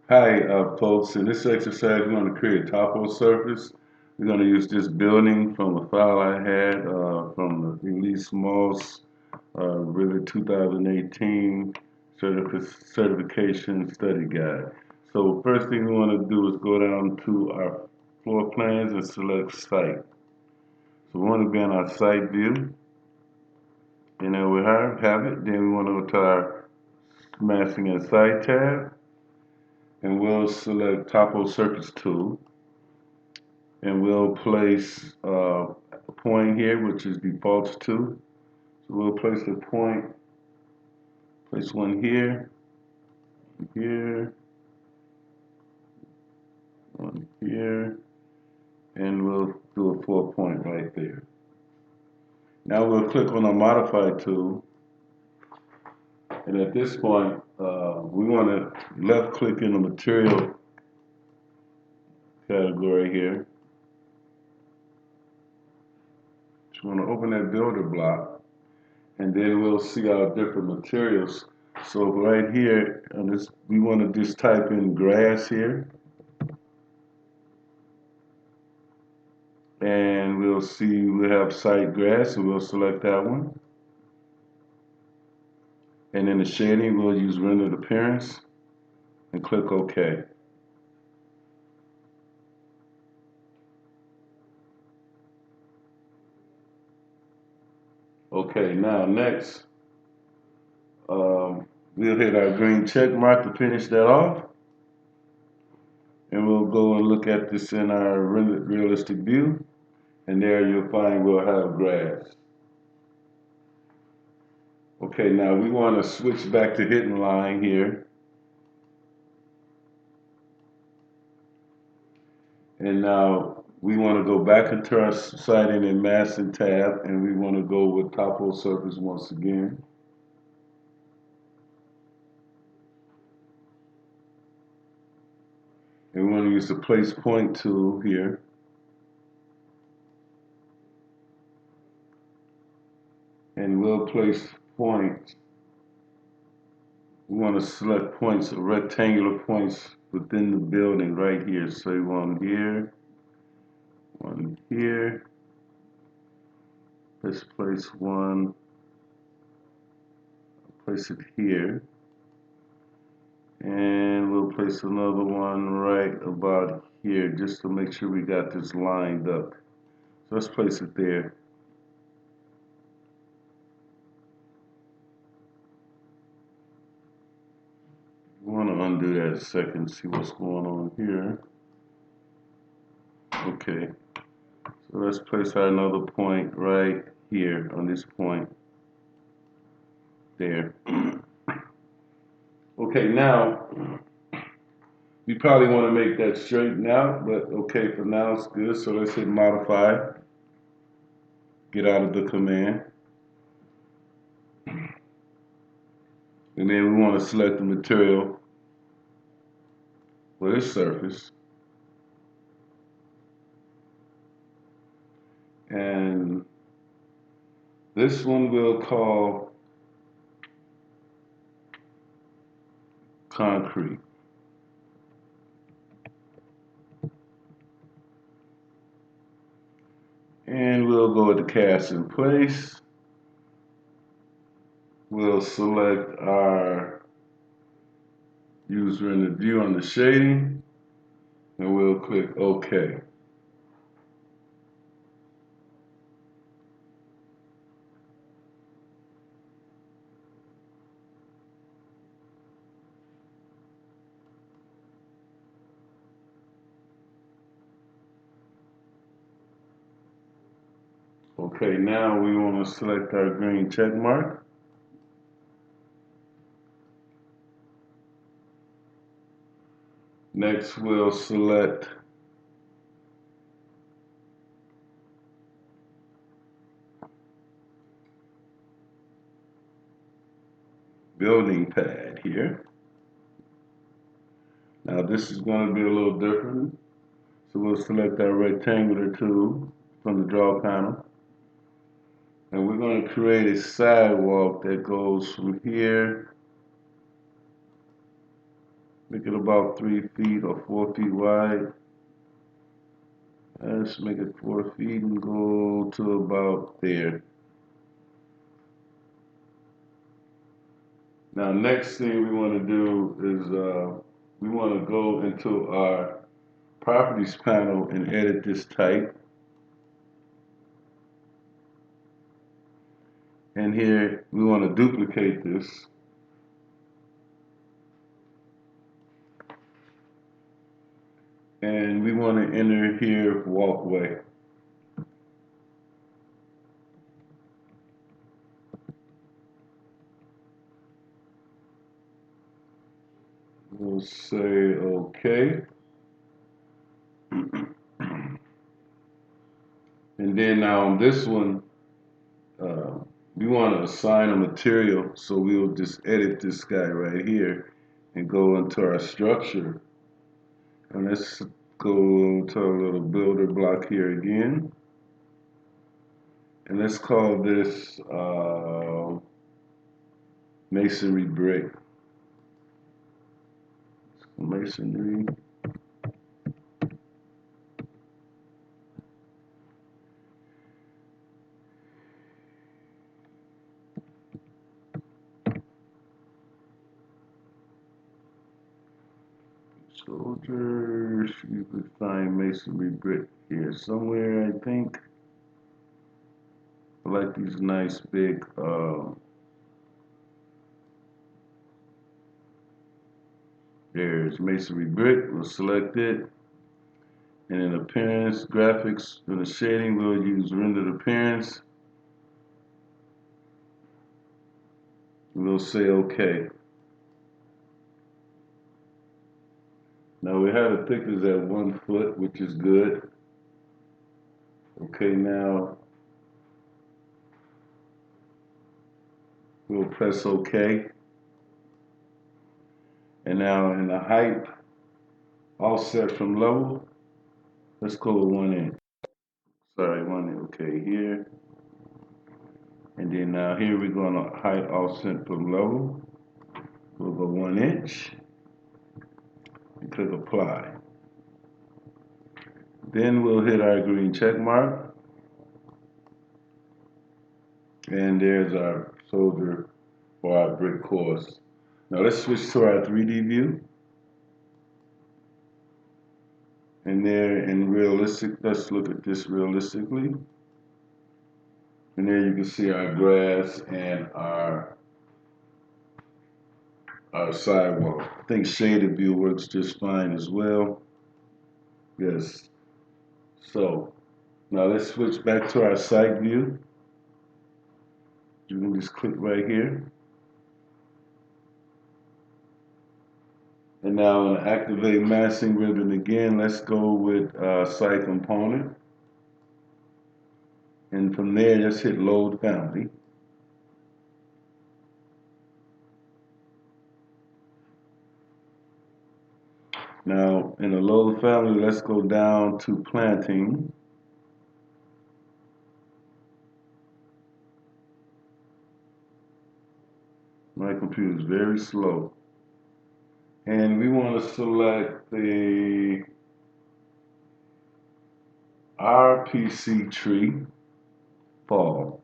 Hi, folks. In this exercise, we're going to create a topo surface. We're going to use this building from a file I had from the Elise Moss Revit 2018 certification study guide. So first thing we want to do is go down to our floor plans and select site. So we want to be on our site view, and then we have it. Then we want to go to our massing and site tab, and we'll select topo surface tool. And we'll place a point here, which is defaults to. So we'll place a point, place one here, one here, and we'll do a 4 point right there. Now we'll click on the modifier tool, and at this point, we want to left click in the material category here. So we want to open that builder block, and then we'll see our different materials. So right here, on this, we want to just type in grass here, and we'll see we have site grass, so we'll select that one. And in the shading, we'll use rendered appearance and click OK. Okay, now next, we'll hit our green check mark to finish that off. And we'll go and look at this in our rendered realistic view. And there you'll find we'll have grass. Okay, now we want to switch back to hidden line here. And now we want to go back into our siding and massing tab, and we want to go with topo surface once again. And we want to use the place point tool here. And we'll place points. We want to select points, rectangular points within the building right here. So one here, one here. Let's place one, place it here. And we'll place another one right about here just to make sure we got this lined up. So let's place it there. We want to undo that a second, see what's going on here. Okay, so let's place our another point right here on this point there. Okay, now we probably want to make that straighten out, but okay, for now it's good. So let's hit modify, get out of the command. And then we want to select the material for this surface. And this one we'll call concrete. And we'll go with the cast in place. We'll select our user in the view on the shading, and we'll click OK. Okay, now we want to select our green check mark. Next, we'll select building pad here. Now this is going to be a little different. So we'll select our rectangular tool from the draw panel. And we're going to create a sidewalk that goes from here Make it about 3 feet or 4 feet wide. Let's make it 4 feet and go to about there. Now, next thing we want to do is we want to go into our properties panel and edit this type. And here we want to duplicate this. And we want to enter here walkway. We'll say okay. And then now on this one, uh, we want to assign a material, so we'll just edit this guy right here and go into our structure. And let's go to our little builder block here again. And let's call this masonry brick. Masonry. Soldiers, you could find masonry brick here somewhere, I think. I like these nice big, there's masonry brick, we'll select it. And in appearance, graphics, in the shading, we'll use rendered appearance. We'll say okay. Now we have the thickness at 1 foot, which is good. Okay, now we'll press OK. And now in the height, offset from level, let's go with 1 inch. Sorry, 1 inch, okay, here. And then now here we're going to height offset from level. We'll go 1 inch and click apply. Then we'll hit our green check mark. And there's our soldier or our brick course. Now let's switch to our 3D view. And there in realistic, let's look at this realistically. And there you can see our grass and our sidewalk. I think shaded view works just fine as well. Yes. So now let's switch back to our site view. You can just click right here. And now on activate massing ribbon again, let's go with site component. And from there, just hit load family. Now in the load family, let's go down to planting. My computer is very slow. And we want to select the RPC tree fall.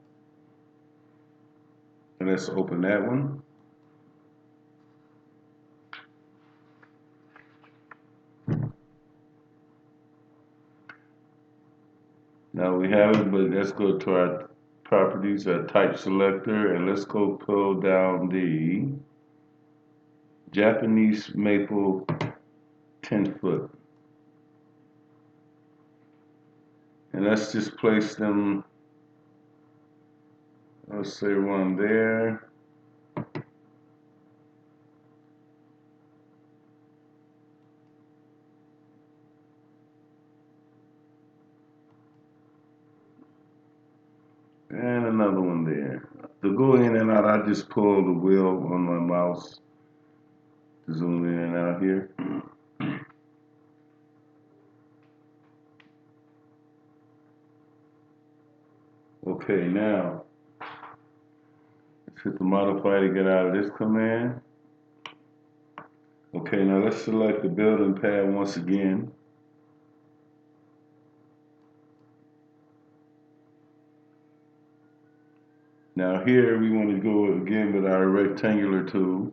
And let's open that one. Now we have it, but let's go to our properties, our type selector, and let's go pull down the Japanese maple 10-foot. And let's just place them, let's say one there. And another one there. To go in and out, I just pull the wheel on my mouse to zoom in and out here. Okay, now let's hit the modifier to get out of this command. Okay, now let's select the building pad once again. Now here we want to go again with our rectangular tool.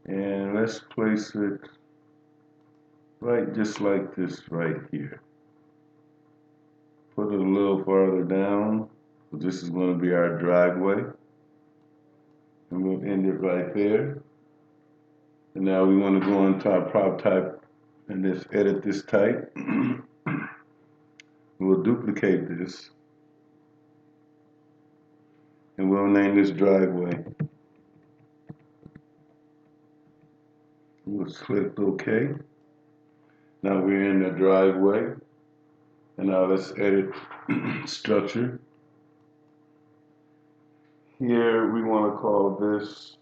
And let's place it right just like this right here. Put it a little farther down. This is going to be our driveway. And we'll end it right there. And now we want to go into our prop type and just edit this type. We'll duplicate this. And we'll name this driveway. We'll select OK. Now we're in the driveway. And now let's edit structure. Here we want to call this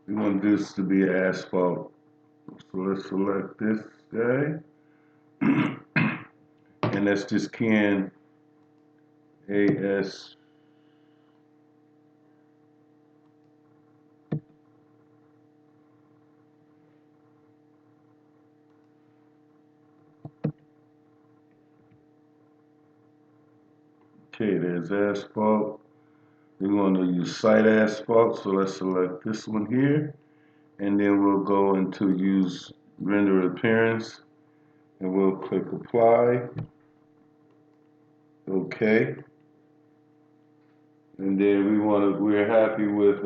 we want this to be asphalt. So let's select this guy. And let's just key in AS. Okay, there's asphalt. We want to use site asphalt, so let's select this one here. And then we'll go into use render appearance. And we'll click apply. Okay. And then we're happy with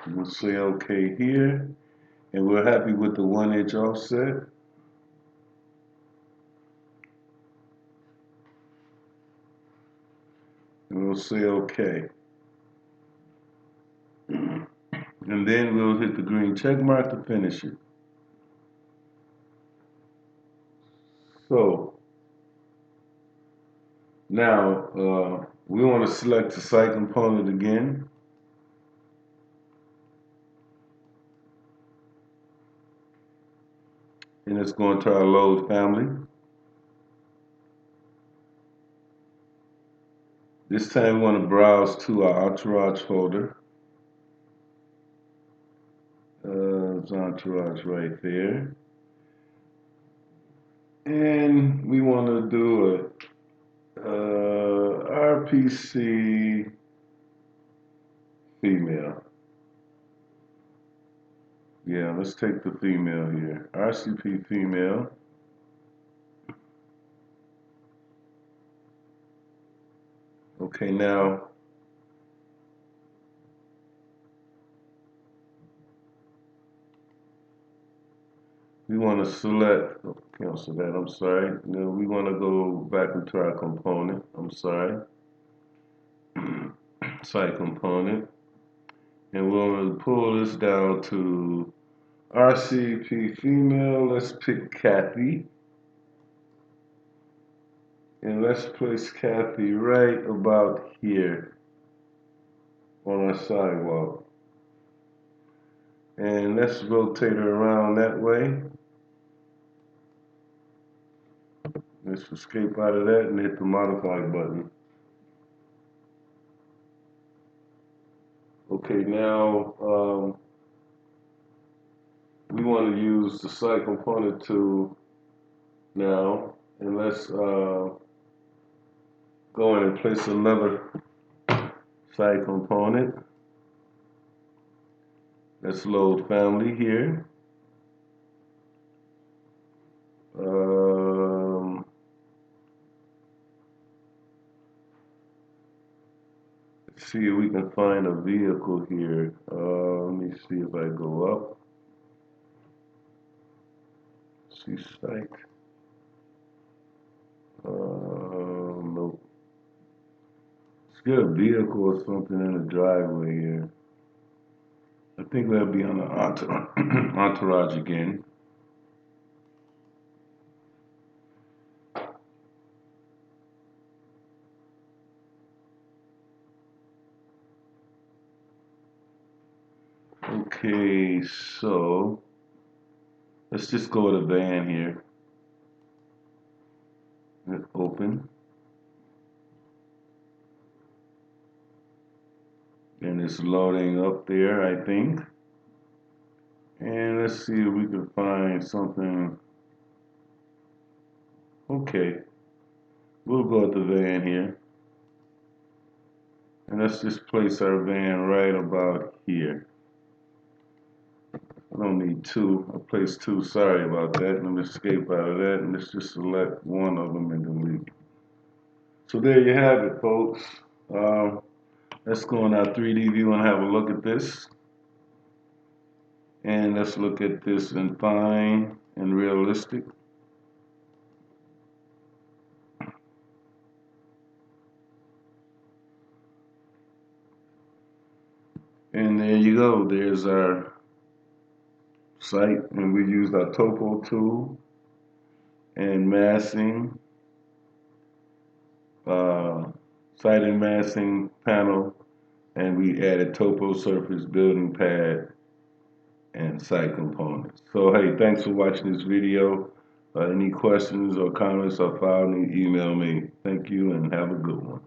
we'll say okay here. And we're happy with the 1-inch offset. And we'll say okay. And then we'll hit the green check mark to finish it. So now we want to select the site component again. And it's going to our load family. This time we want to browse to our entourage folder. It's entourage right there. And we want to do it RPC female. Yeah, let's take the female here. RCP female. Okay, now we want to select, oh, cancel that, I'm sorry. Now we want to go back into our component, I'm sorry. Site component. And we'll pull this down to RCP female. Let's pick Kathy. And let's place Kathy right about here on our sidewalk. And let's rotate her around that way. Let's escape out of that and hit the modify button. Okay, now we want to use the site component tool now, and let's go in and place another site component. Let's load family here. Let's see if we can find a vehicle here. Let me see if I go up. See site. Nope. Let's get a vehicle or something in the driveway here. I think that'll be on the entourage again. Okay, so let's just go to van here. Let's open. And it's loading up there, I think. And let's see if we can find something. Okay, we'll go to the van here. And let's just place our van right about here. I don't need two. I placed two. Sorry about that. Let me escape out of that. And let's just select one of them and delete. So there you have it, folks. Let's go in our 3D view and have a look at this. And let's look at this in fine and realistic. And there you go. There's our site. And we used our topo tool and massing, site and massing panel. And we added Toposurface building pad and site components. So hey, thanks for watching this video. Any questions or comments or file me, email me. Thank you and have a good one.